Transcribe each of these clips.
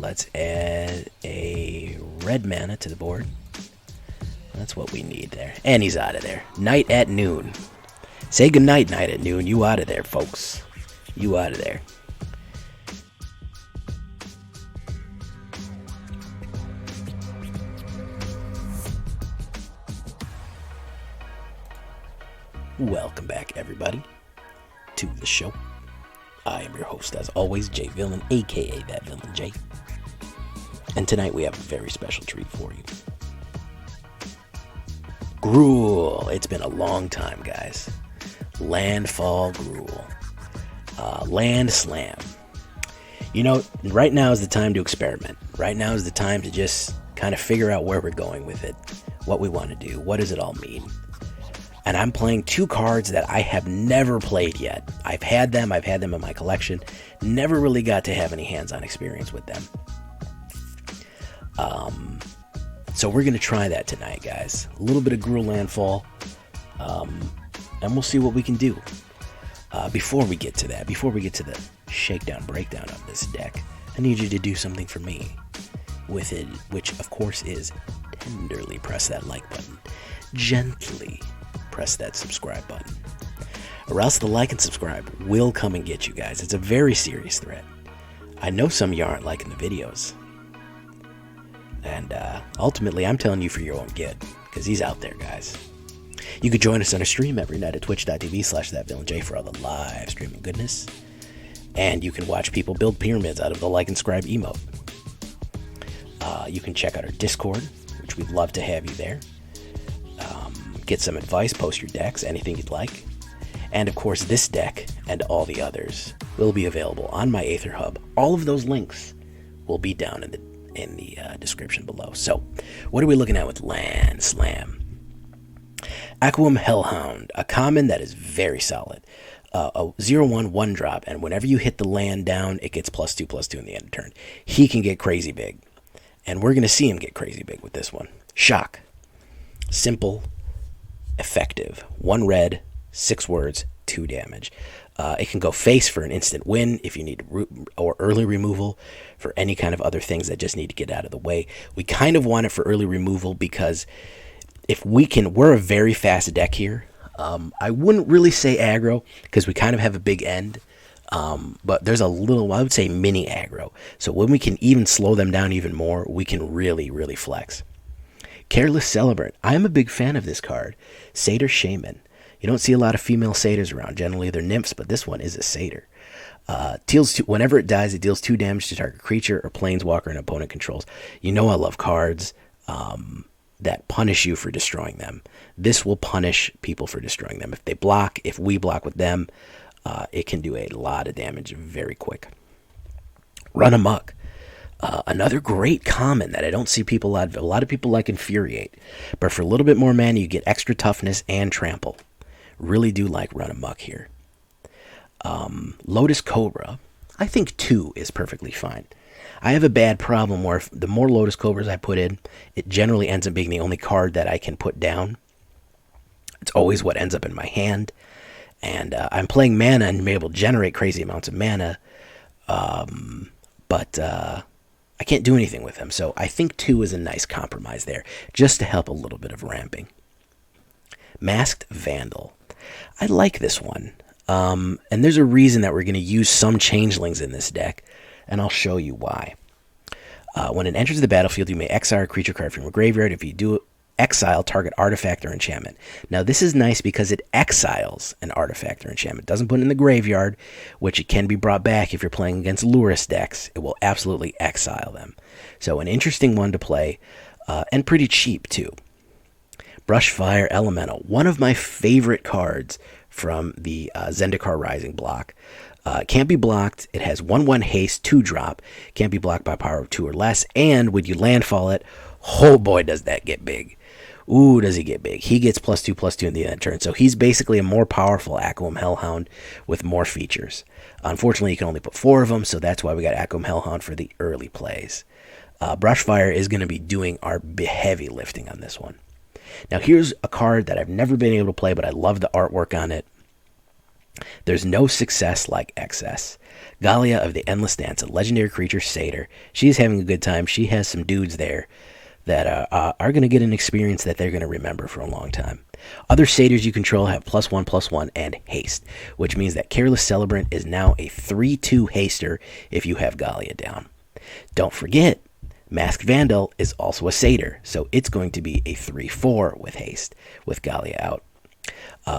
Let's add a red mana to the board. That's what we need there. And he's out of there. Night at noon. Say goodnight, night at noon. You out of there, folks. You out of there. Welcome back, everybody, to the show. I am your host, as always, Jay Villain, aka That Villain Jay. And tonight we have a very special treat for you. Gruul. It's been a long time, guys. Landfall Gruul. Land Slam. You know, right now is the time to experiment. Right now is the time to just kind of figure out where we're going with it, what we want to do, what does it all mean. And I'm playing two cards that I have never played yet. I've had them in my collection, never really got to have any hands-on experience with them. So we're going to try that tonight, guys. A little bit of Gruul Landfall, and we'll see what we can do. Before we get to that, before we get to the shakedown, breakdown of this deck, I need you to do something for me with it, which of course is tenderly press that like button. Gently press that subscribe button, or else the like and subscribe will come and get you guys. It's a very serious threat. I know some of you aren't liking the videos, and ultimately I'm telling you for your own good, because he's out there, guys. You could join us on a stream every night at twitch.tv/thatvillainj for all the live streaming goodness, and you can watch people build pyramids out of the like and subscribe emote. You can check out our Discord, which we'd love to have you there. Get some advice, post your decks, anything you'd like. And of course, this deck and all the others will be available on my AetherHub. All of those links will be down in the description below. So, what are we looking at with Land Slam? Akoum Hellhound, a common that is very solid. A 0/1 1-drop, and whenever you hit the land down, it gets +2/+2 in the end of turn. He can get crazy big, and we're going to see him get crazy big with this one. Shock. Simple. Effective. 1 red, 6 words, 2 damage. It can go face for an instant win if you need or early removal for any kind of other things that just need to get out of the way. We kind of want it for early removal because if we can, we're a very fast deck here. I wouldn't really say aggro because we kind of have a big end, but there's a little, I would say mini aggro. So when we can even slow them down even more, we can really, really flex. Careless Celebrant. I'm a big fan of this card. Satyr Shaman. You don't see a lot of female satyrs around. Generally, they're nymphs, but this one is a satyr. Whenever it dies, it deals 2 damage to target creature or planeswalker an opponent controls. You know I love cards that punish you for destroying them. This will punish people for destroying them. If they block, if we block with them, it can do a lot of damage very quick. Run Amok. Another great common that I don't see people a lot of people like Infuriate, but for a little bit more mana you get extra toughness and trample. Really do like Run Amok here. Lotus Cobra, I think 2 is perfectly fine. I have a bad problem where the more Lotus Cobras I put in, it generally ends up being the only card that I can put down. It's always what ends up in my hand, and I'm playing mana and be able to generate crazy amounts of mana, but I can't do anything with them, so I think 2 is a nice compromise there, just to help a little bit of ramping. Masked Vandal. I like this one, and there's a reason that we're going to use some changelings in this deck, and I'll show you why. When it enters the battlefield, you may exile a creature card from your graveyard. If you do, exile target artifact or enchantment. Now this is nice because it exiles an artifact or enchantment. It doesn't put it in the graveyard, which it can be brought back if you're playing against Lurrus decks. It will absolutely exile them. So an interesting one to play, and pretty cheap too. Brushfire Elemental, one of my favorite cards from the Zendikar Rising block. Can't be blocked. It has 1/1 haste, 2-drop. Can't be blocked by power of 2 or less. And when you landfall it, oh boy, does that get big. Ooh, does he get big. He gets +2/+2 in the end of turn. So he's basically a more powerful Akoum Hellhound with more features. Unfortunately, you can only put 4 of them, so that's why we got Akoum Hellhound for the early plays. Brushfire is going to be doing our heavy lifting on this one. Now here's a card that I've never been able to play, but I love the artwork on it. There's no success like excess. Gallia of the Endless Dance, a legendary creature satyr. She's having a good time. She has some dudes there that are going to get an experience that they're going to remember for a long time. Other satyrs you control have +1/+1 and haste, which means that Careless Celebrant is now a 3/2 haster if you have Gallia down. Don't forget, Masked Vandal is also a satyr, so it's going to be a 3/4 with haste with Gallia out.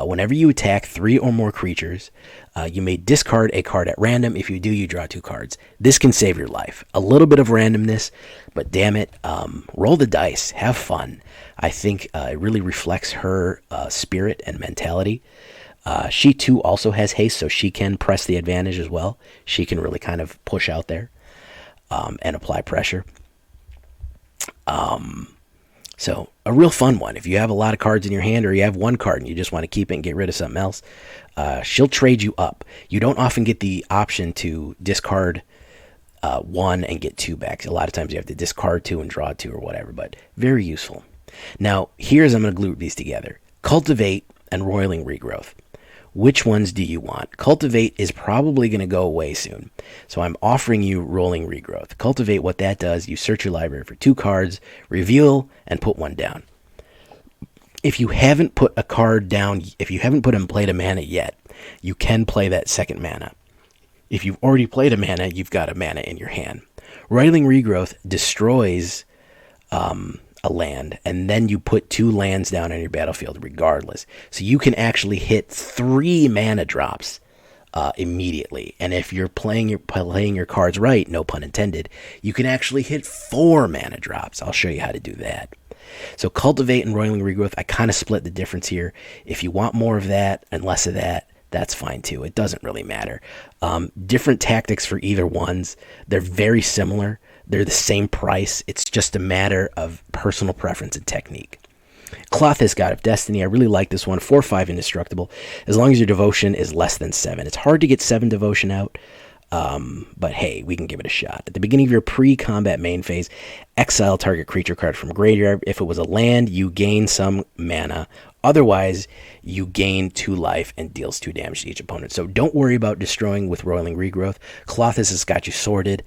Whenever you attack 3 or more creatures, you may discard a card at random. If you do, you draw 2 cards. This can save your life. A little bit of randomness, but damn it, roll the dice. Have fun. I think it really reflects her spirit and mentality. She too also has haste, so she can press the advantage as well. She can really kind of push out there and apply pressure. So a real fun one. If you have a lot of cards in your hand, or you have one card and you just want to keep it and get rid of something else, she'll trade you up. You don't often get the option to discard 1 and get 2 back. A lot of times you have to discard 2 and draw 2 or whatever, but very useful. Now, here's, I'm going to glue these together. Cultivate and Roiling Regrowth. Which ones do you want? Cultivate is probably going to go away soon, so I'm offering you Roiling Regrowth. Cultivate, what that does, you search your library for 2 cards, reveal, and put 1 down. If you haven't put a card down, if you haven't put and played a mana yet, you can play that second mana. If you've already played a mana, you've got a mana in your hand. Roiling Regrowth destroys a land, and then you put 2 lands down on your battlefield regardless. So you can actually hit 3 mana drops immediately. And if you're playing your cards right, no pun intended, you can actually hit 4 mana drops. I'll show you how to do that. So Cultivate and Roiling Regrowth, I kind of split the difference here. If you want more of that and less of that, that's fine too. It doesn't really matter. Different tactics for either ones. They're very similar. They're the same price. It's just a matter of personal preference and technique. Klothys, God of Destiny. I really like this one. 4/5 indestructible. As long as your devotion is less than 7. It's hard to get 7 devotion out. But hey, we can give it a shot. At the beginning of your pre-combat main phase, exile target creature card from graveyard. If it was a land, you gain some mana. Otherwise, you gain 2 life and deals 2 damage to each opponent. So don't worry about destroying with Roiling Regrowth. Klothys has got you sorted.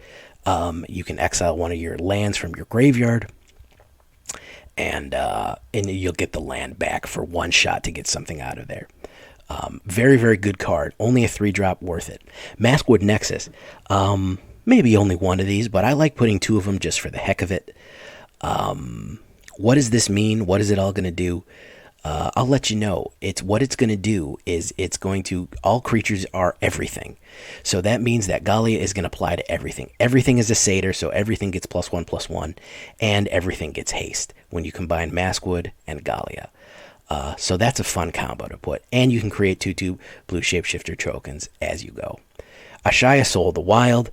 You can exile one of your lands from your graveyard, and you'll get the land back for 1 shot to get something out of there. Very, very good card. Only a 3-drop, worth it. Maskwood Nexus. Maybe only 1 of these, but I like putting 2 of them just for the heck of it. What does this mean? What is it all going to do? I'll let you know. What it's going to do is it's going to, all creatures are everything. So that means that Gallia is going to apply to everything. Everything is a satyr, so everything gets +1/+1, and everything gets haste when you combine Maskwood and Gallia. So that's a fun combo to put. And you can create 2/2 blue shapeshifter tokens as you go. Ashaya, Soul of the Wild,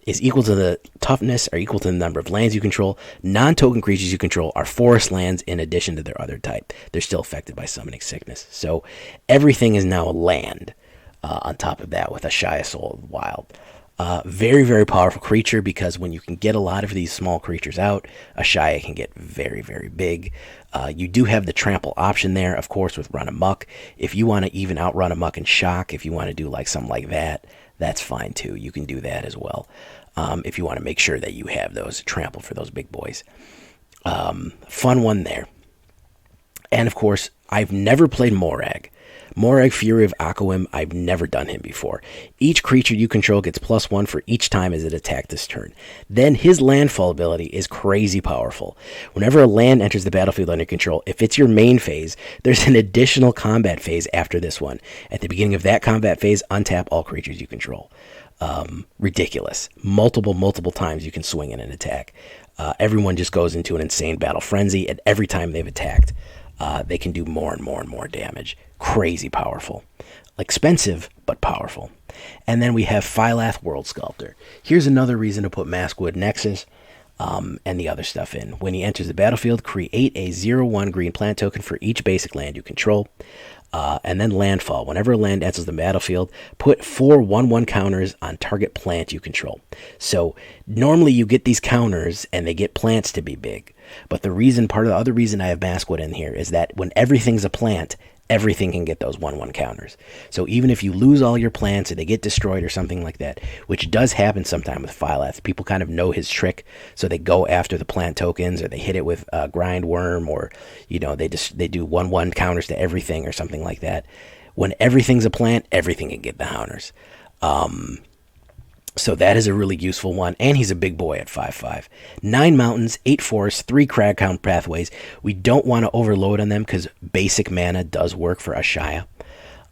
is equal to the toughness or equal to the number of lands you control. Non-token creatures you control are forest lands in addition to their other type. They're still affected by summoning sickness. So everything is now a land on top of that with Ashaya, Soul of the Wild. Very, very powerful creature, because when you can get a lot of these small creatures out, Ashaya can get very, very big. You do have the trample option there, of course, with Run Amok. If you want to even out Run Amok and shock, if you want to do like something like that, that's fine too. You can do that as well. If you want to make sure that you have those trample for those big boys. Fun one there. And of course, I've never played Moraug. Moraug, Fury of Akoum, I've never done him before. Each creature you control gets +1 for each time as it attacked this turn. Then his landfall ability is crazy powerful. Whenever a land enters the battlefield under control, if it's your main phase, there's an additional combat phase after this one. At the beginning of that combat phase, untap all creatures you control. Ridiculous. Multiple times you can swing in an attack. Everyone just goes into an insane battle frenzy, and every time they've attacked, they can do more and more damage. Crazy powerful. Expensive, but powerful. And then we have Phylath, World Sculptor. Here's another reason to put Maskwood Nexus and the other stuff in. When he enters the battlefield, create a 0/1 green plant token for each basic land you control. And then Landfall. Whenever a land enters the battlefield, put 4 1/1 counters on target plant you control. So normally you get these counters and they get plants to be big. But part of the other reason I have Maskwood in here is that when everything's a plant, everything can get those 1/1 counters. So even if you lose all your plants or they get destroyed or something like that, which does happen sometime with Phylath, people kind of know his trick, so they go after the plant tokens, or they hit it with Grind Worm, or they do 1/1 counters to everything or something like that. When everything's a plant, everything can get the counters. So that is a really useful one, and he's a big boy at 5/5. 9 mountains, 8 forests, 3 Cragcrown Pathways. We don't want to overload on them because basic mana does work for Ashaya.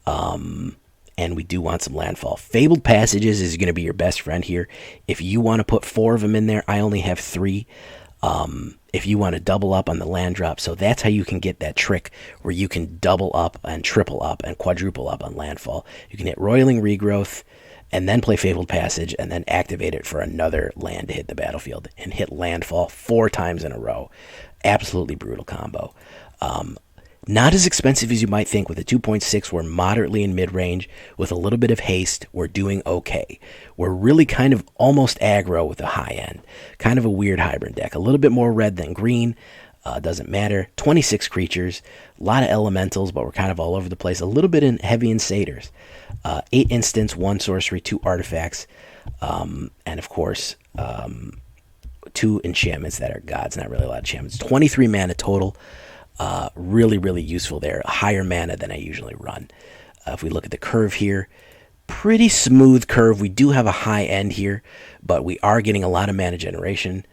And we do want some landfall. Fabled Passages is going to be your best friend here. If you want to put 4 of them in there, I only have 3. If you want to double up on the land drop, so that's how you can get that trick where you can double up and triple up and quadruple up on landfall. You can hit Roiling Regrowth, and then play Fabled Passage, and then activate it for another land to hit the battlefield, and hit landfall 4 times in a row. Absolutely brutal combo. Not as expensive as you might think. With a 2.6, we're moderately in mid-range. With a little bit of haste, we're doing okay. We're really kind of almost aggro with a high end. Kind of a weird hybrid deck. A little bit more red than green. Doesn't matter. 26 creatures. A lot of elementals, but we're kind of all over the place. A little bit heavy in satyrs. 8 instants, 1 sorcery, 2 artifacts, and of course 2 enchantments that are gods. Not really a lot of enchantments. 23 mana total. Really, really useful there. Higher mana than I usually run. If we look at the curve here, pretty smooth curve. We do have a high end here, but we are getting a lot of mana generation,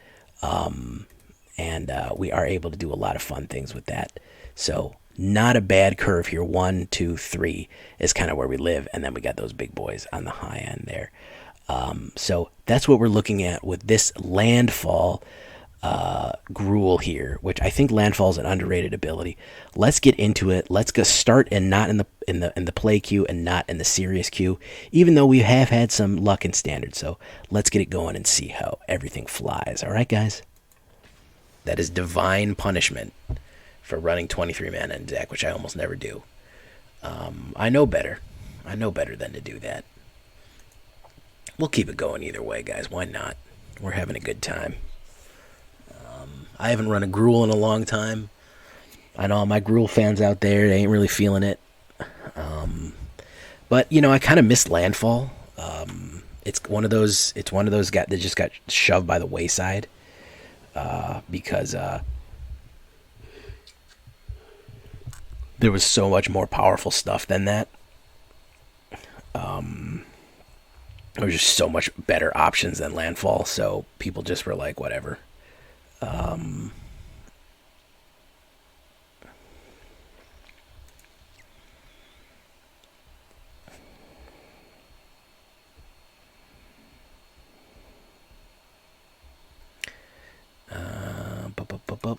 and we are able to do a lot of fun things with that. So not a bad curve here. 1, 2, 3 is kind of where we live, and then we got those big boys on the high end there. So that's what we're looking at with this landfall Gruul here, which I think landfall is an underrated ability. Let's get into it. Let's go start and not in the play queue and not in the serious queue, even though we have had some luck in standard. So let's get it going and see how everything flies. All right, guys. That is divine punishment for running 23 mana in deck, which I almost never do. I know better. I know better than to do that. We'll keep it going either way, guys. Why not? We're having a good time. I haven't run a Gruul in a long time. I know all my Gruul fans out there, they ain't really feeling it. But I kind of missed landfall. It's one of those that just got shoved by the wayside because there was so much more powerful stuff than that. There was just so much better options than landfall, so people just were like, whatever.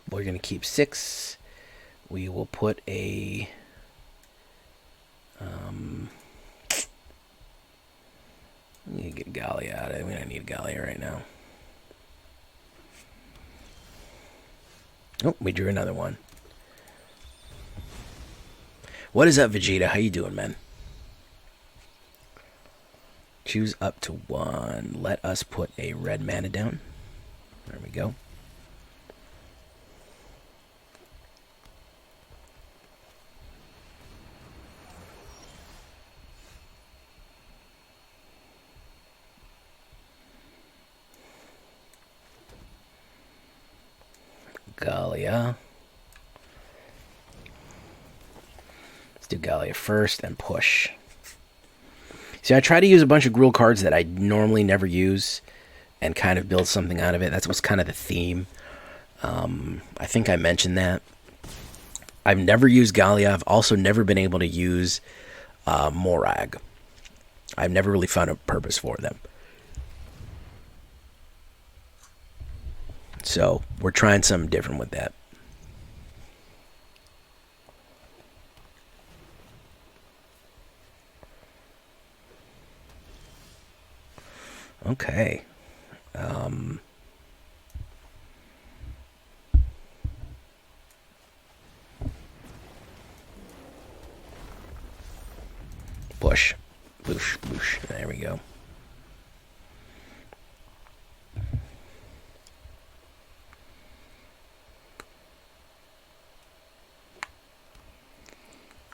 We're going to keep 6. We will put a... I need to get Gallia out of it. We don't need Gallia right now. Oh, we drew another one. What is up, Vegeta? How you doing, man? Choose up to 1. Let us put a red mana down. There we go. Gallia. Let's do Gallia first and push. See, I try to use a bunch of Gruul cards that I normally never use and kind of build something out of it. That's what's kind of the theme. I think I mentioned that. I've never used Gallia. I've also never been able to use Moraug. I've never really found a purpose for them. So we're trying something different with that. Okay. Push. Boosh, boosh. There we go.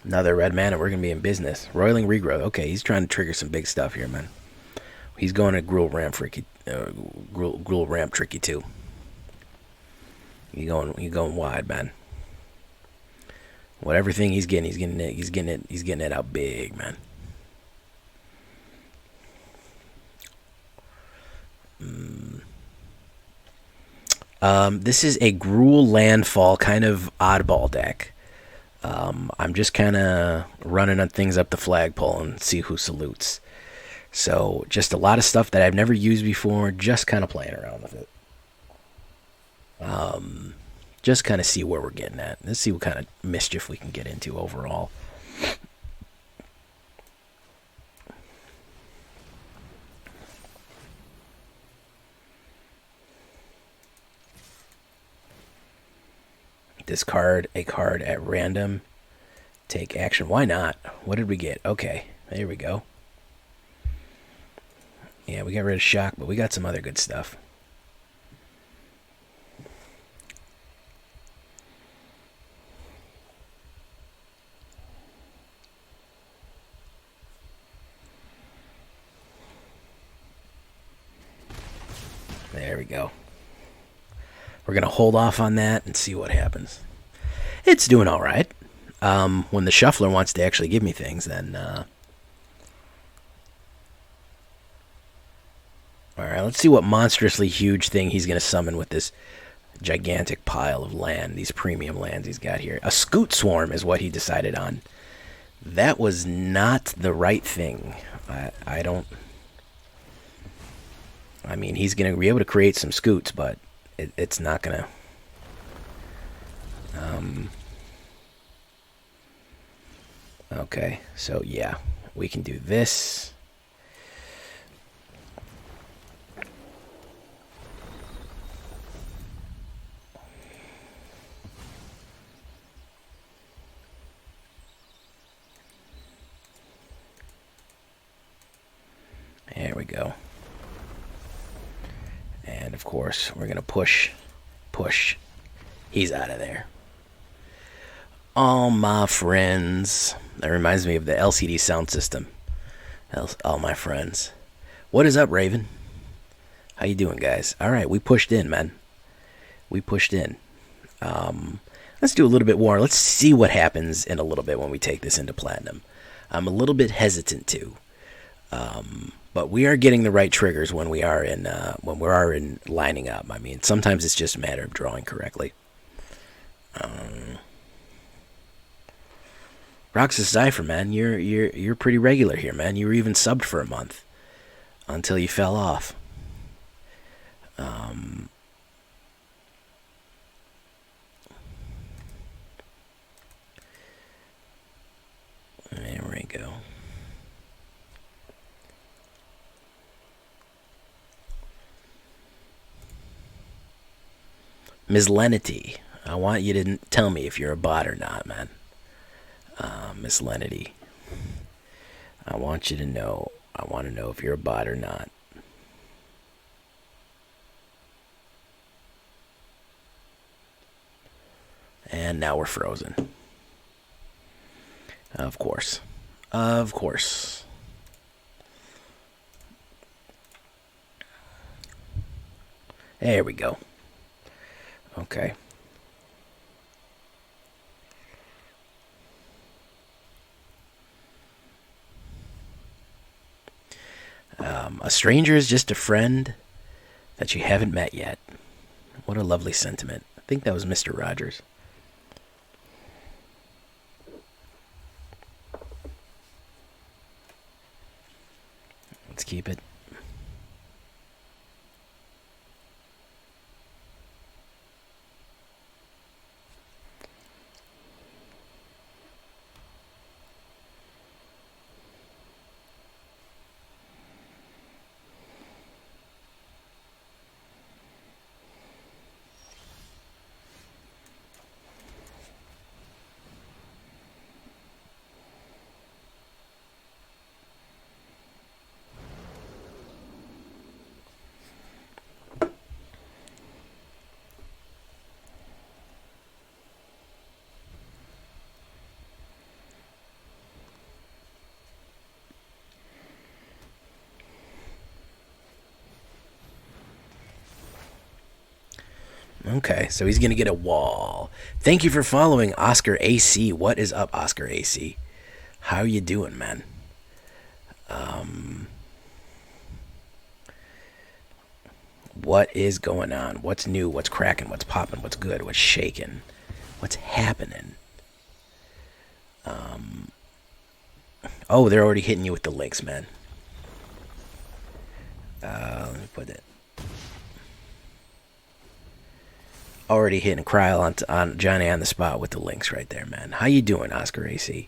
Another red mana, we're going to be in business. Roiling Regrowth. Okay, he's trying to trigger some big stuff here, man. He's going to Gruul Ramp tricky too. He's going wide, man. Whatever thing he's getting it out big, man. This is a Gruul Landfall kind of oddball deck. I'm just kind of running on things up the flagpole and see who salutes. So just a lot of stuff that I've never used before, just kind of playing around with it. Just kind of see where we're getting at. Let's see what kind of mischief we can get into overall. Discard a card at random. Take action. Why not? What did we get? Okay, there we go. Yeah, we got rid of shock, but we got some other good stuff. There we go. We're going to hold off on that and see what happens. It's doing all right. When the shuffler wants to actually give me things, then... Alright, let's see what monstrously huge thing he's going to summon with this gigantic pile of land, these premium lands he's got here. A Scoot Swarm is what he decided on. That was not the right thing. I don't... I mean, he's going to be able to create some scoots, but it's not going to... Okay, so yeah, we can do this. There we go. And of course, we're going to push. He's out of there. All my friends. That reminds me of the LCD sound system. All my friends. What is up, Raven? How you doing, guys? All right, we pushed in, man. We pushed in. Let's do a little bit more. Let's see what happens in a little bit when we take this into Platinum. I'm a little bit hesitant to. But we are getting the right triggers when we are in lining up. I mean, sometimes it's just a matter of drawing correctly. Roxas Cypher, man, you're pretty regular here, man. You were even subbed for a month until you fell off. There we go. Ms. Lenity, I want you to tell me if you're a bot or not, man. Miss Lenity, I want you to know. I want to know if you're a bot or not. And now we're frozen. Of course. Of course. There we go. Okay. A stranger is just a friend that you haven't met yet. What a lovely sentiment. I think that was Mr. Rogers. Let's keep it. Okay, so he's going to get a wall. Thank you for following Oscar AC. What is up, Oscar AC? How you doing, man? What is going on? What's new? What's cracking? What's popping? What's good? What's shaking? What's happening? Oh, they're already hitting you with the links, man. Let me put it. Already hitting Cryle on Johnny on the spot with the links right there, man. How you doing, Oscar AC?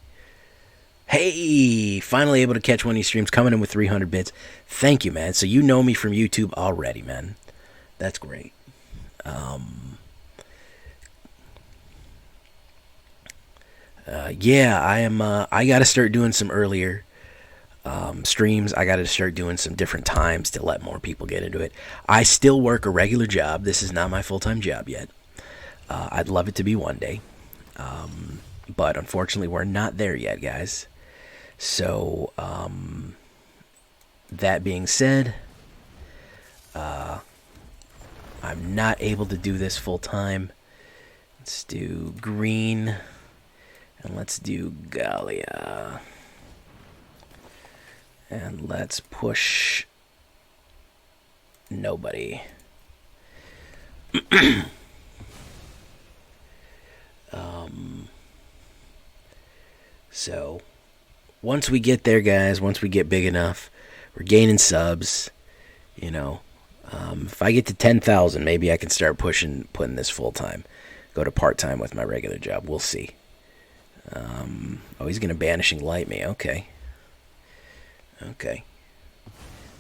Hey, finally able to catch one of these streams, coming in with 300 bits. Thank you, man. So you know me from YouTube already, man. That's great. Yeah, I am. I got to start doing some earlier streams. I got to start doing some different times to let more people get into it. I still work a regular job. This is not my full-time job yet. I'd love it to be one day. But unfortunately, we're not there yet, guys. So, that being said, I'm not able to do this full-time. Let's do green, and let's do Gallia. And let's push nobody. So, once we get there, guys, once we get big enough, we're gaining subs, you know. If I get to 10,000, maybe I can start putting this full-time. Go to part-time with my regular job. We'll see. Oh, he's going to Banishing Light me. Okay. Okay.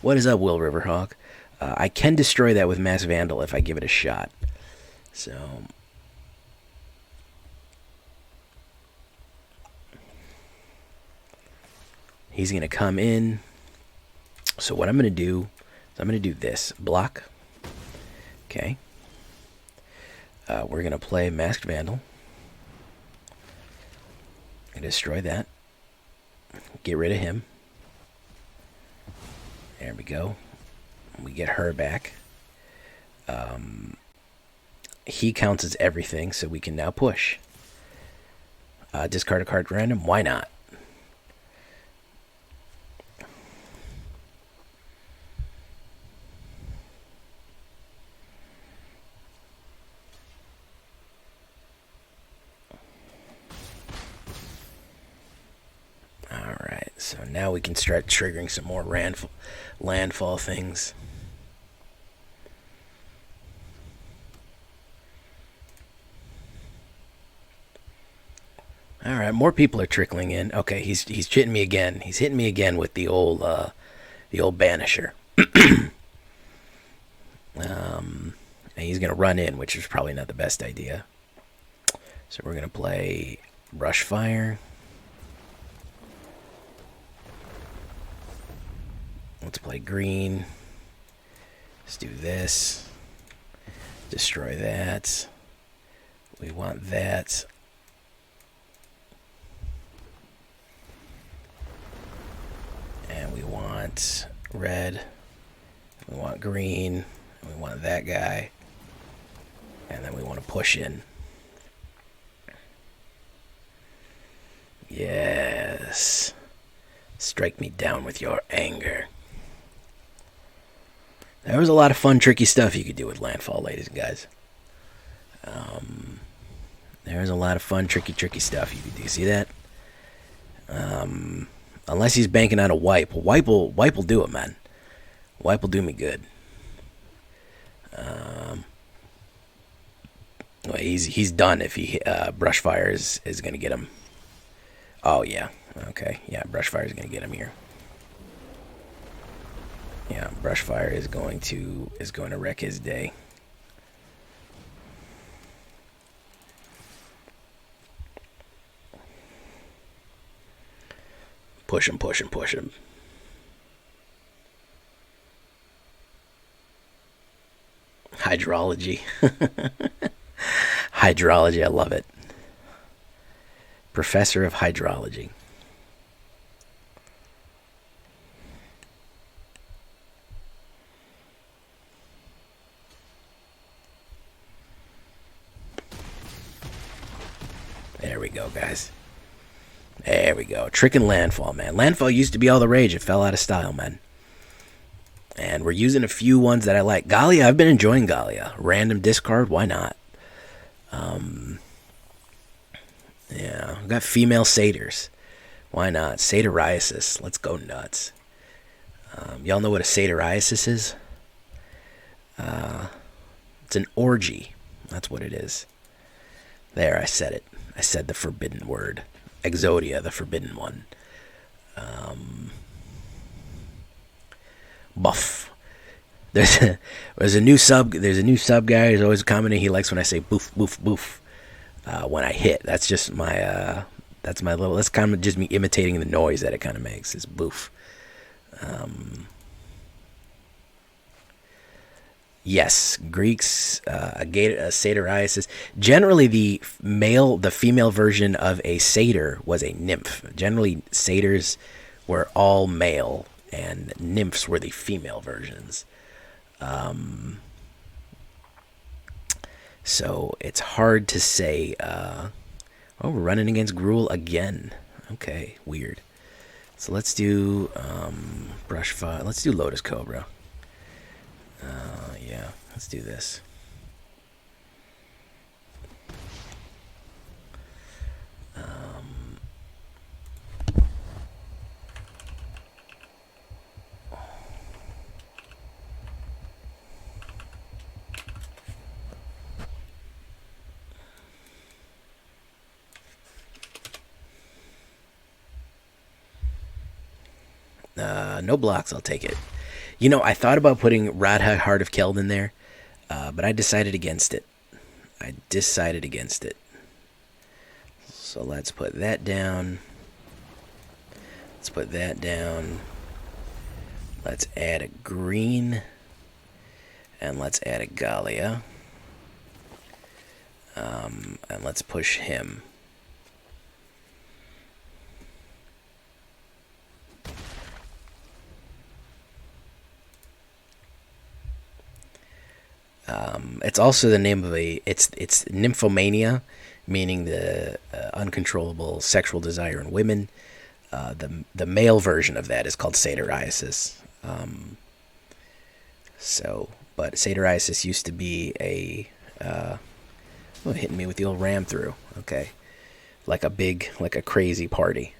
What is up, Will Riverhawk? I can destroy that with Masked Vandal if I give it a shot. So... he's going to come in. So what I'm going to do is I'm going to do this. Block. Okay. We're going to play Masked Vandal. And destroy that. Get rid of him. There we go. We get her back. He counts as everything, so we can now push. Discard a card at random. Why not? Alright, so now we can start triggering some more landfall things. Alright, more people are trickling in. Okay, he's hitting me again. He's hitting me again with the old banisher. And he's gonna run in, which is probably not the best idea. So we're gonna play Brushfire. Let's play green. Let's do this. Destroy that. We want that. And we want red. We want green. We want that guy. And then we want to push in. Yes. Strike me down with your anger. There was a lot of fun, tricky stuff you could do with Landfall, ladies and guys. There was a lot of fun, tricky stuff you could do. See that? Unless he's banking on a wipe. Wipe will do it, man. Wipe will do me good. Well, he's done if he Brushfire is going to get him. Oh, yeah. Okay. Yeah, Brushfire is going to get him here. Yeah, Brushfire is going to wreck his day. Push him. Hydrology. Hydrology, I love it. Professor of Hydrology. we go, guys. There we go. Trick and Landfall, man. Landfall used to be all the rage. It fell out of style, man. And we're using a few ones that I like. Gallia, I've been enjoying Gallia. Random discard, why not? Yeah, I've got female satyrs. Why not? Satyriasis. Let's go nuts. Y'all know what a satyriasis is? It's an orgy. That's what it is. There, I said it. I said the forbidden word. Exodia, the forbidden one. Buff. There's a new sub guy who's always commenting. He likes when I say boof, boof, boof. When I hit. That's just my that's kind of just me imitating the noise that it kind of makes. Is boof. Yes, Greeks, a satyriasis. Generally, the female version of a satyr was a nymph. Generally, satyrs were all male, and nymphs were the female versions. So it's hard to say. Oh, we're running against Gruul again. Okay, weird. So let's do Brushfire. Let's do Lotus Cobra. Yeah, let's do this. No blocks, I'll take it. You know, I thought about putting Radha Heart of Keld in there, but I decided against it. So let's put that down. Let's add a green. And let's add a Gallia. And let's push him. It's also the name of it's nymphomania, meaning the uncontrollable sexual desire in women. The male version of that is called satyriasis. But satyriasis used to be hitting me with the old ram through. Okay, like a crazy party.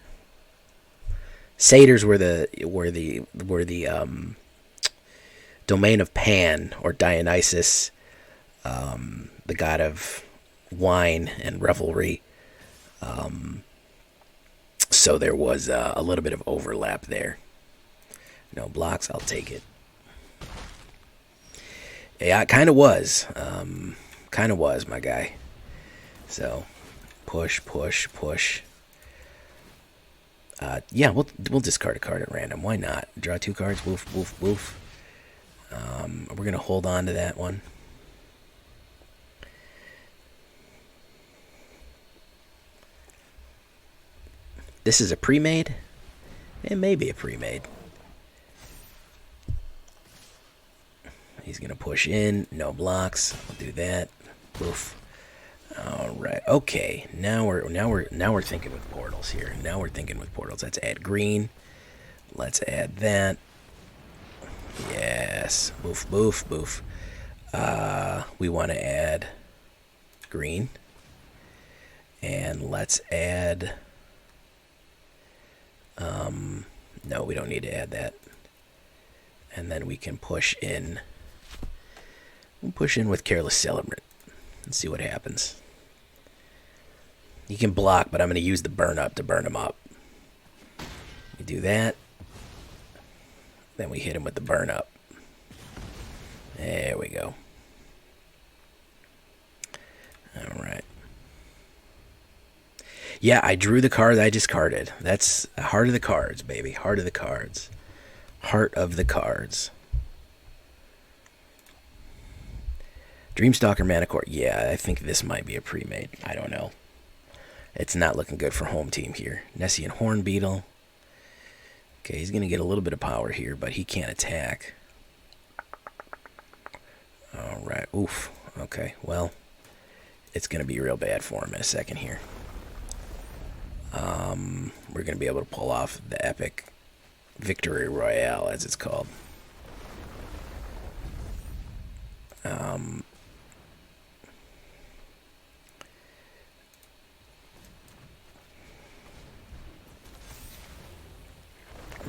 Satyrs were the domain of Pan or Dionysus, the god of wine and revelry. So there was a little bit of overlap there. No blocks, I'll take it. Yeah, it kind of was. My guy. So, push. Yeah, we'll discard a card at random. Why not? Draw 2 cards. Woof, woof, woof. We're going to hold on to that one. This is a pre-made? It may be a pre-made. He's going to push in. No blocks. I'll do that. Oof. All right. Okay. Now we're thinking with portals here. Let's add green. Let's add that. Yes. Boof, boof, boof. We want to add green. And let's add... no, we don't need to add that. And then we can push in. We'll push in with Careless Celebrant. Let's see what happens. You can block, but I'm going to use the burn up to burn him up. We do that. Then we hit him with the burn up. There we go. All right. Yeah, I drew the card I discarded. That's Heart of the Cards, baby. Heart of the Cards. Heart of the Cards. Dreamstalker Manicore. Yeah, I think this might be a pre-made. I don't know. It's not looking good for home team here. Nessian Hornbeetle. Okay, he's going to get a little bit of power here, but he can't attack. All right. Oof. Okay, well, it's going to be real bad for him in a second here. we're going to be able to pull off the epic Victory Royale, as it's called.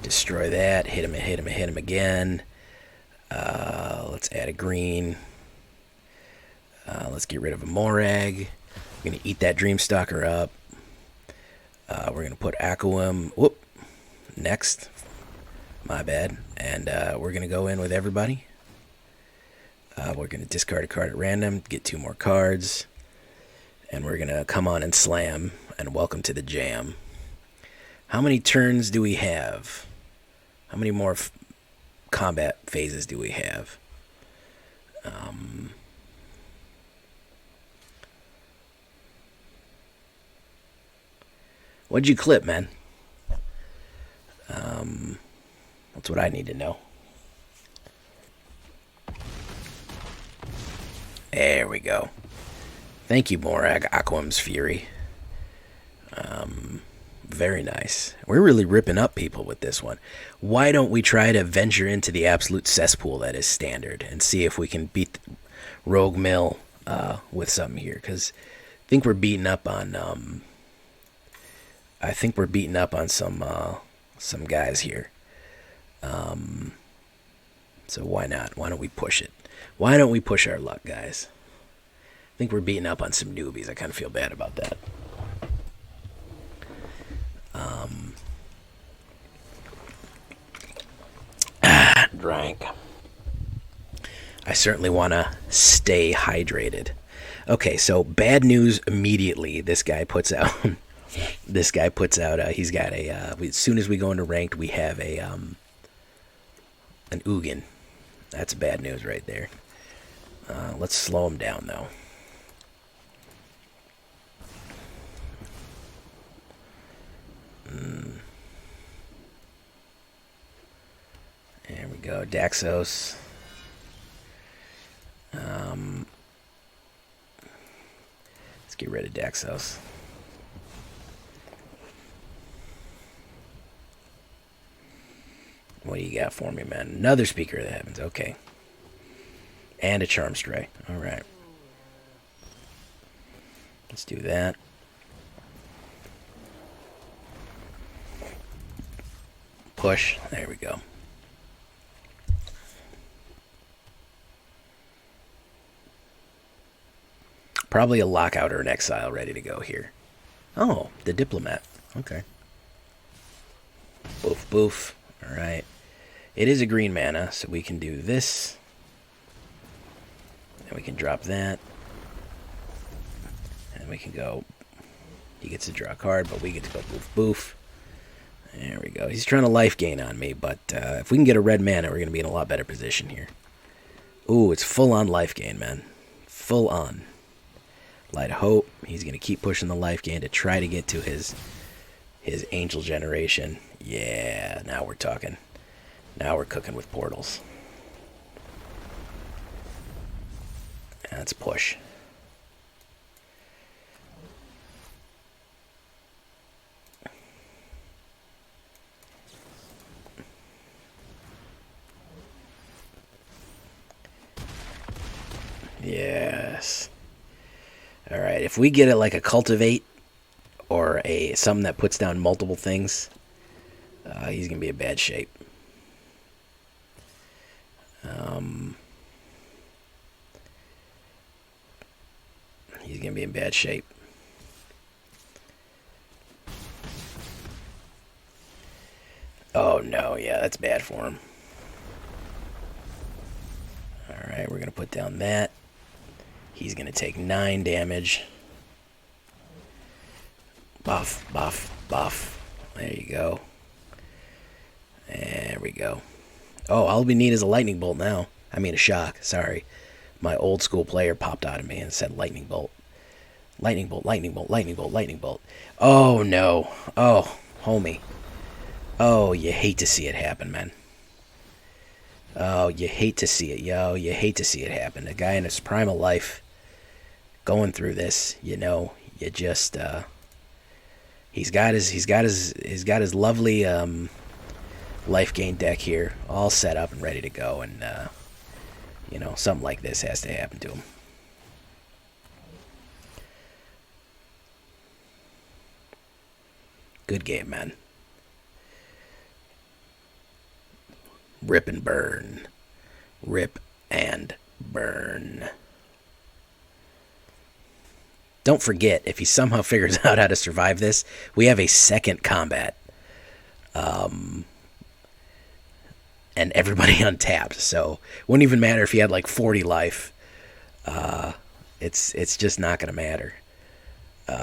Destroy that. Hit him again. Let's add a green. Let's get rid of a Moraug. We're going to eat that Dreamstalker up. We're going to put Akoum. Whoop. Next. My bad. And we're going to go in with everybody. We're going to discard a card at random, get 2 more cards. And we're going to come on and slam. And welcome to the jam. How many turns do we have? How many more combat phases do we have? What'd you clip, man? That's what I need to know. There we go. Thank you, Moraug, Akoum's Fury. Very nice. We're really ripping up people with this one. Why don't we try to venture into the absolute cesspool that is standard and see if we can beat Rogue Mill with something here? Because I think we're beating up on some guys here. So why not? Why don't we push it? Why don't we push our luck, guys? I think we're beating up on some newbies. I kind of feel bad about that. Drank. I certainly want to stay hydrated. Okay, so bad news immediately. This guy puts out. He's got a. As soon as we go into ranked, we have an Ugin. That's bad news right there. Let's slow him down though. There we go, Daxos. Let's get rid of Daxos. What do you got for me, man? Another Speaker of the Heavens, okay. And a Charm Stray, alright. Let's do that. Push, there we go. Probably a Lockout or an Exile ready to go here. Oh, the Diplomat. Okay. Boof, boof. Alright. It is a green mana, so we can do this. And we can drop that. And we can go... He gets to draw a card, but we get to go boof, boof. There we go. He's trying to life gain on me, but if we can get a red mana, we're going to be in a lot better position here. Ooh, it's full on life gain, man. Full on. Light of Hope. He's going to keep pushing the life gain to try to get to his Angel Generation. Yeah, now we're talking. Now we're cooking with portals. Let's push. Yes. Alright, if we get it like a Cultivate or something that puts down multiple things, he's going to be in bad shape. He's going to be in bad shape. Oh no, yeah, that's bad for him. Alright, we're going to put down that. He's going to take 9 damage. Buff, buff, buff. There you go. There we go. Oh, all we need is a lightning bolt now. I mean a shock, sorry. My old school player popped out of me and said lightning bolt. Lightning bolt, lightning bolt, lightning bolt, lightning bolt. Oh, no. Oh, homie. Oh, you hate to see it happen, man. Oh, you hate to see it, yo. You hate to see it happen. A guy in his prime of life going through this, you know, you just, He's got his lovely life gain deck here, all set up and ready to go, and you know, something like this has to happen to him. Good game, man. Rip and burn. Rip and burn. Don't forget, if he somehow figures out how to survive this, we have a second combat. And everybody untapped, so wouldn't even matter if he had like 40 life. It's just not going to matter.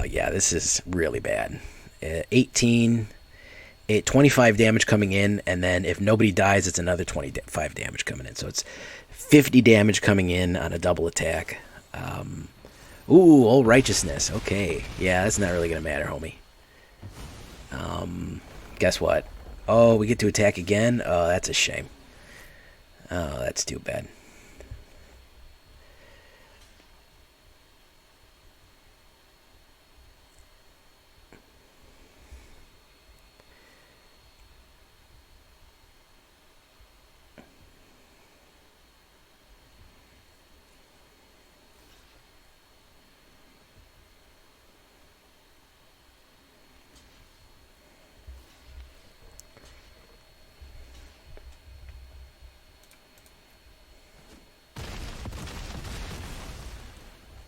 Yeah, this is really bad. 25 damage coming in, and then if nobody dies, it's another 25 damage coming in. So it's 50 damage coming in on a double attack. Ooh, old righteousness. Okay, yeah, that's not really gonna matter, homie. Guess what? Oh, we get to attack again? Oh, that's a shame. Oh, that's too bad.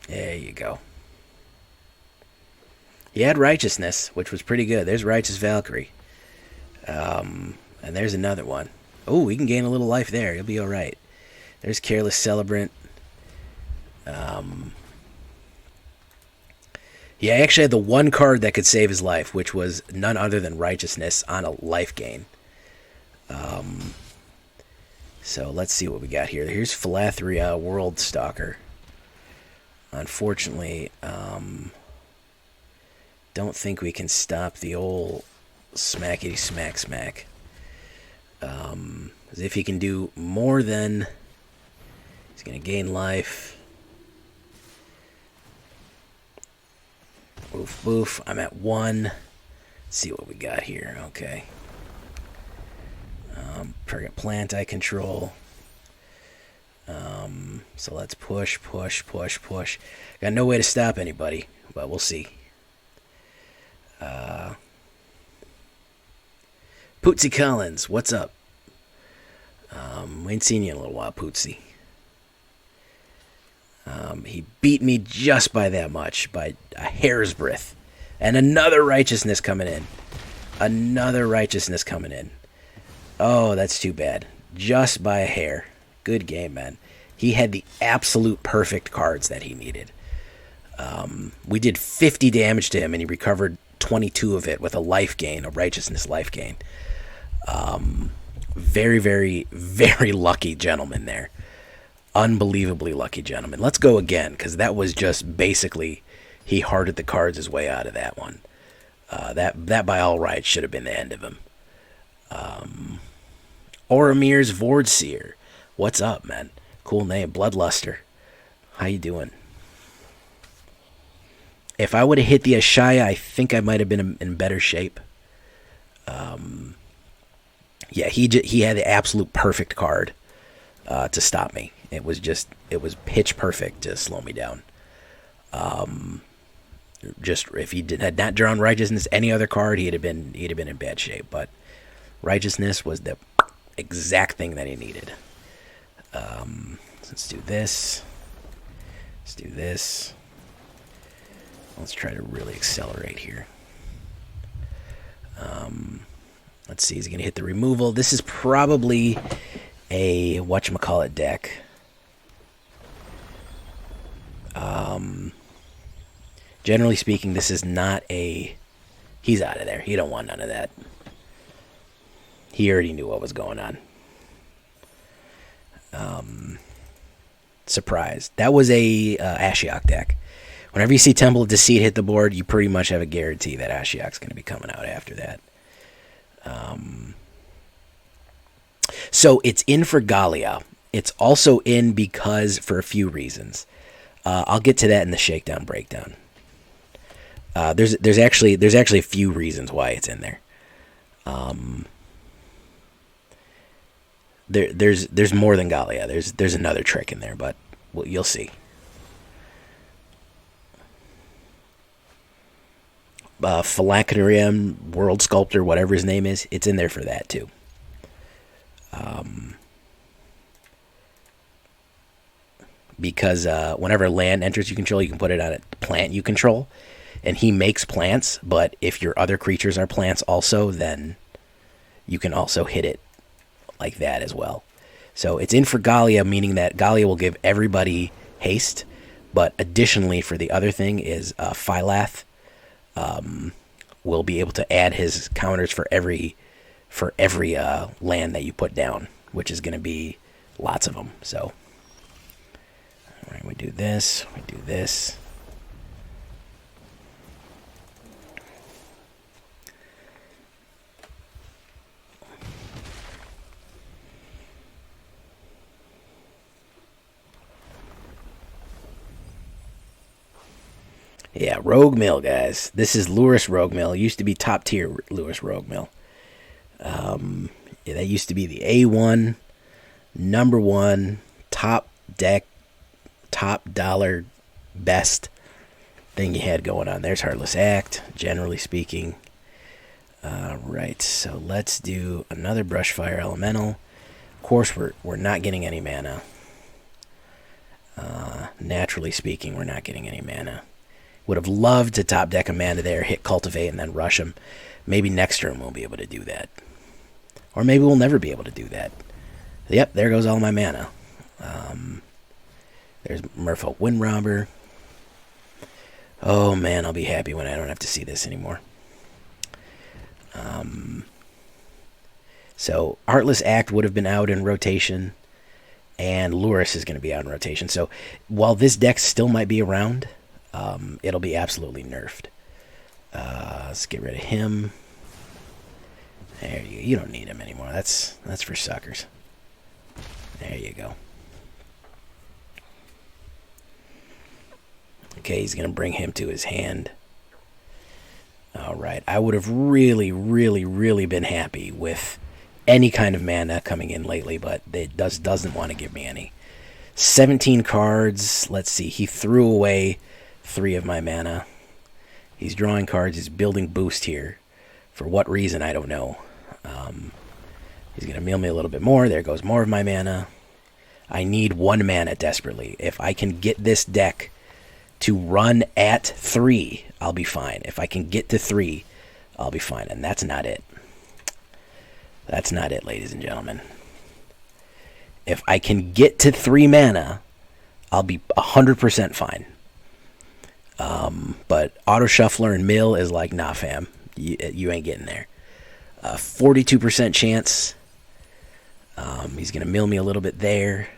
There you go. He had Righteousness, which was pretty good. There's Righteous Valkyrie. And there's another one. Oh, he can gain a little life there. He'll be alright. There's Careless Celebrant. Yeah, I actually had the one card that could save his life, which was none other than Righteousness on a life gain. So let's see what we got here. Here's Philathria, World Stalker. Unfortunately, don't think we can stop the old smackety smack. As if he can do more than... He's going to gain life. Boof, boof. I'm at 1. Let's see what we got here. Okay. Target plant I control. So let's push. Got no way to stop anybody, but we'll see. Pootsy Collins, what's up? We ain't seen you in a little while, Pootsy. He beat me just by that much, by a hair's breadth. And another Righteousness coming in. Oh, that's too bad. Just by a hair. Good game, man. He had the absolute perfect cards that he needed. We did 50 damage to him, and he recovered 22 of it with a life gain, a Righteousness life gain. Very, very, very lucky gentleman there. Unbelievably lucky gentleman. Let's go again, because that was just basically, he hearted the cards his way out of that one. That by all rights should have been the end of him. Oromir's Vordseer. What's up, man? Cool name. Bloodluster. How you doing? If I would have hit the Ashaya, I think I might have been in better shape. Yeah, he had the absolute perfect card to stop me. It was pitch perfect to slow me down. Just if he had not drawn Righteousness, any other card, he'd have been in bad shape. But Righteousness was the exact thing that he needed. Let's do this. Let's try to really accelerate here. Let's see, he's going to hit the removal. This is probably a whatchamacallit deck. Generally speaking, this is not a... He's out of there. He don't want none of that. He already knew what was going on. Surprise. That was a Ashiok deck. Whenever you see Temple of Deceit hit the board, you pretty much have a guarantee that Ashiok's going to be coming out after that. So it's in for Gallia. It's also in because for a few reasons. I'll get to that in the shakedown breakdown. There's actually a few reasons why it's in there. There's more than Gallia. There's another trick in there, but well, you'll see. Phylath World Sculptor, whatever his name is, it's in there for that too. Because whenever land enters you control, you can put it on a plant you control, and he makes plants, but if your other creatures are plants also, then you can also hit it like that as well. So it's in for Gallia, meaning that Gallia will give everybody haste, but additionally for the other thing is Phylath will be able to add his counters for every land that you put down, which is going to be lots of them. So, all right, we do this, we do this. Yeah, Rogue Mill, guys. This is Lurrus Rogue Mill. It used to be top tier Lurrus Rogue Mill. Yeah, that used to be the A1, number one, top deck, top dollar, best thing you had going on. There's Heartless Act, generally speaking. Right, so let's do another Brushfire Elemental. Of course, we're not getting any mana. Naturally speaking, we're not getting any mana. Would have loved to top deck a mana there, hit Cultivate, and then rush him. Maybe next turn we'll be able to do that. Or maybe we'll never be able to do that. Yep, there goes all my mana. There's Merfolk Windrobber. Oh man, I'll be happy when I don't have to see this anymore. So Heartless Act would have been out in rotation, and Lurrus is going to be out in rotation. So while this deck still might be around, it'll be absolutely nerfed. Let's get rid of him. There you go. You don't need him anymore. That's for suckers. There you go. Okay, he's going to bring him to his hand. All right. I would have really, really, really been happy with any kind of mana coming in lately, but it doesn't want to give me any. 17 cards. Let's see. He threw away 3 of my mana. He's drawing cards. He's building boost here. For what reason, I don't know. He's going to mill me a little bit more. There goes more of my mana. I need 1 mana desperately. If I can get this deck to run at 3, I'll be fine. If I can get to 3, I'll be fine. And that's not it. That's not it, ladies and gentlemen. If I can get to 3 mana, I'll be 100% fine. But Auto Shuffler and Mill is like, nah, fam. You ain't getting there. 42% chance. He's going to mill me a little bit there.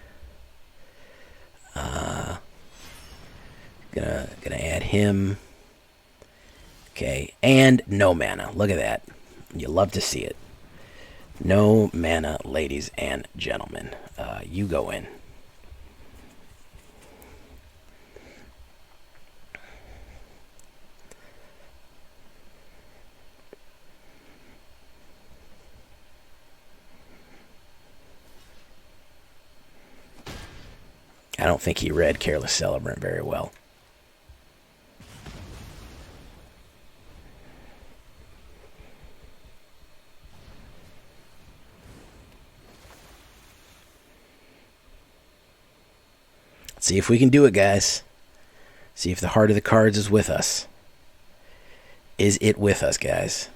Gonna add him. Okay, and no mana. Look at that. You love to see it. No mana, ladies and gentlemen. You go in. I don't think he read Careless Celebrant very well. Let's see if we can do it, guys. See if the heart of the cards is with us. Is it with us, guys?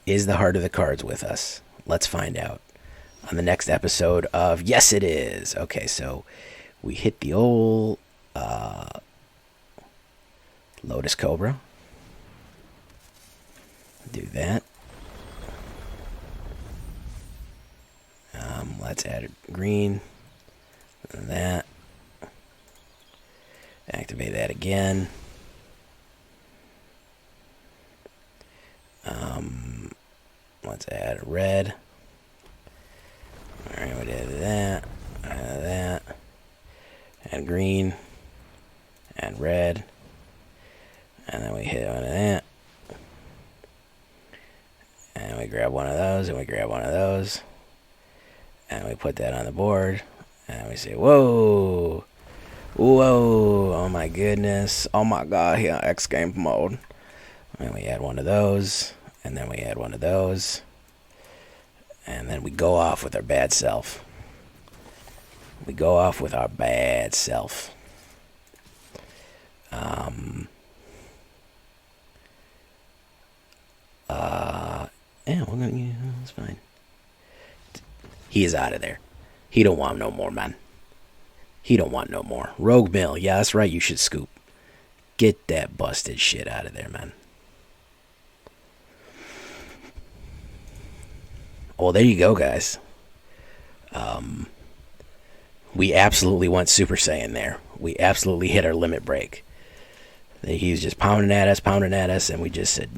Is the heart of the cards with us? Let's find out on the next episode of Yes It Is. Okay, so we hit the old Lotus Cobra. Do that. Let's add green. That. Activate that again. Let's add a red. Alright, we did that. That. Add green. Add red. And then we hit one of that. And we grab one of those, and we grab one of those. And we put that on the board. And we say, whoa. Whoa. Oh my goodness. Oh my god, here, X game mode. And we add one of those. And then we add one of those. And then we go off with our bad self. We go off with our bad self. Yeah, we're gonna, yeah, that's fine. He is out of there. He don't want no more, man. He don't want no more. Rogue Mill, yeah, that's right, you should scoop. Get that busted shit out of there, man. Well, there you go, guys. We absolutely went Super Saiyan there. We absolutely hit our limit break. He was just pounding at us, and we just said...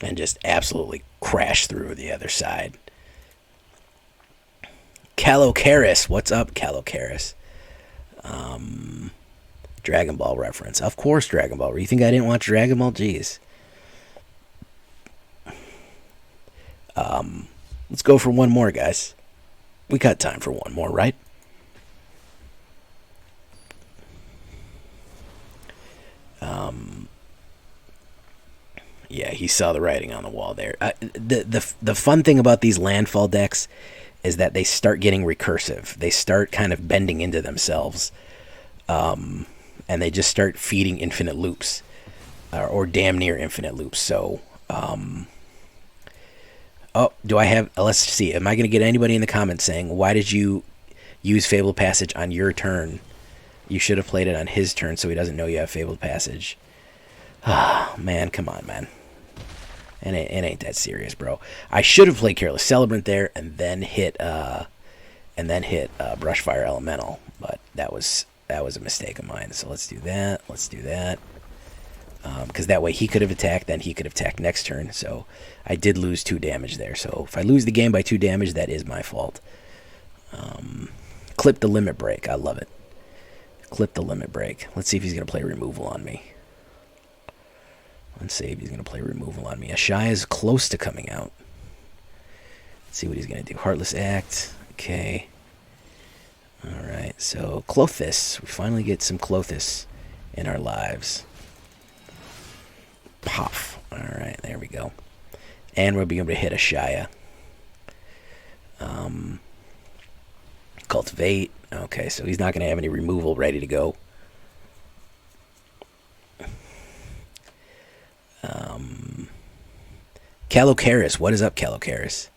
and just absolutely crashed through the other side. Calocaris, what's up, Calocaris? Dragon Ball reference. Of course, Dragon Ball. You think I didn't watch Dragon Ball? Jeez. Let's go for one more, guys. We got time for one more, right? Yeah, he saw the writing on the wall there. The fun thing about these landfall decks is that they start getting recursive. They start kind of bending into themselves. And they just start feeding infinite loops. Or damn near infinite loops. So, oh, do I have... let's see. Am I going to get anybody in the comments saying, why did you use Fabled Passage on your turn? You should have played it on his turn so he doesn't know you have Fabled Passage. Ah, man, come on, man. It ain't that serious, bro. I should have played Careless Celebrant there and then hit Brushfire Elemental, but that was a mistake of mine. So let's do that. Let's do that. Because that way he could have attacked, then he could have attacked next turn. So I did lose 2 damage there. So if I lose the game by 2 damage, that is my fault. Clip the limit break. I love it. Clip the limit break. Let's see if he's going to play removal on me. Let's see if he's going to play removal on me. Ashaya is close to coming out. Let's see what he's going to do. Heartless Act. Okay. Alright, so Klothys. We finally get some Klothys in our lives. Puff. Alright, there we go. And we'll be able to hit Ashaya. Cultivate. Okay, so he's not going to have any removal ready to go. Calocaris, what is up, Calocaris?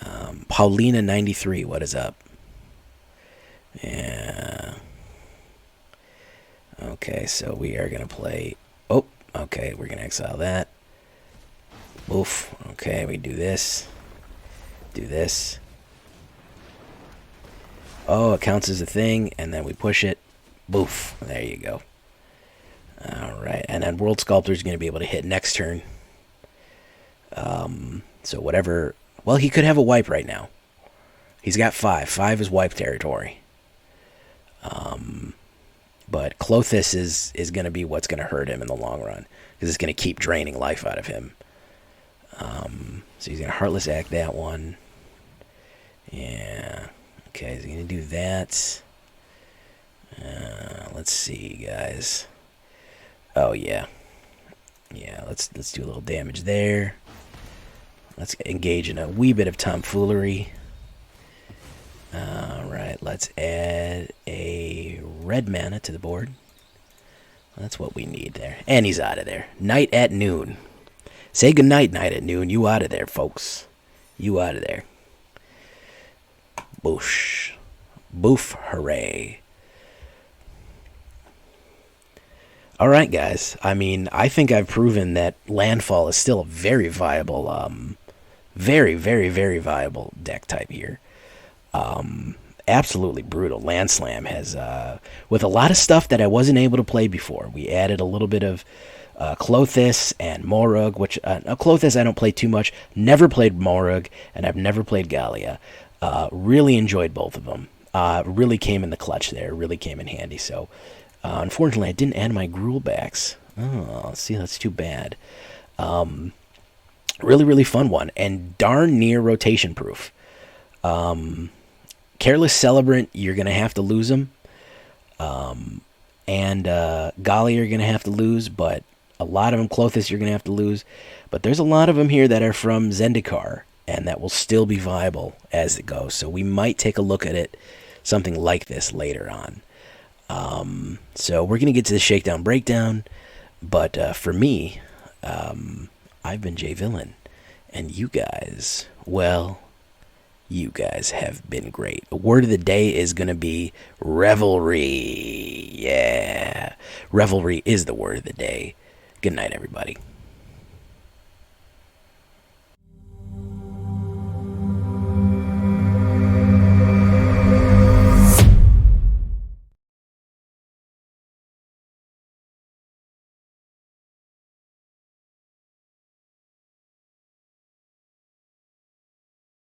Paulina93, what is up? Yeah. Okay, so we are going to play... Oh, okay, we're going to exile that. Oof. Okay, we do this. Do this. Oh, it counts as a thing, and then we push it. Boof. There you go. Alright, and then World Sculptor is going to be able to hit next turn. So whatever... Well, he could have a wipe right now. He's got 5. 5 is wipe territory. But Klothys is going to be what's going to hurt him in the long run. Because it's going to keep draining life out of him. So he's going to Heartless Act that one. Yeah. Okay, he's going to do that. Let's see, guys. Oh, yeah. Yeah, let's do a little damage there. Let's engage in a wee bit of tomfoolery. Alright, let's add a red mana to the board. That's what we need there. And he's out of there. Night at noon. Say goodnight, night at noon. You out of there, folks. You out of there. Boosh. Boof, hooray. Alright, guys. I mean, I think I've proven that Landfall is still a very viable, very, very, very viable deck type here. Absolutely brutal. Landslam has, with a lot of stuff that I wasn't able to play before. We added a little bit of Klothys and Moraug, which, Klothys I don't play too much. Never played Moraug, and I've never played Gallia. Really enjoyed both of them. really came in the clutch there. Really came in handy. So, unfortunately, I didn't add my Gruul backs. Oh, see, that's too bad. Really, really fun one, and darn near rotation proof. Careless Celebrant, you're going to have to lose them. And Gallia you're going to have to lose, but a lot of them, Klothys, you're going to have to lose. But there's a lot of them here that are from Zendikar, and that will still be viable as it goes. So we might take a look at it, something like this later on. So we're going to get to the Shakedown Breakdown. But for me, I've been Jay Villain. And you guys, well, you guys have been great. The word of the day is going to be revelry. Yeah. Revelry is the word of the day. Good night, everybody.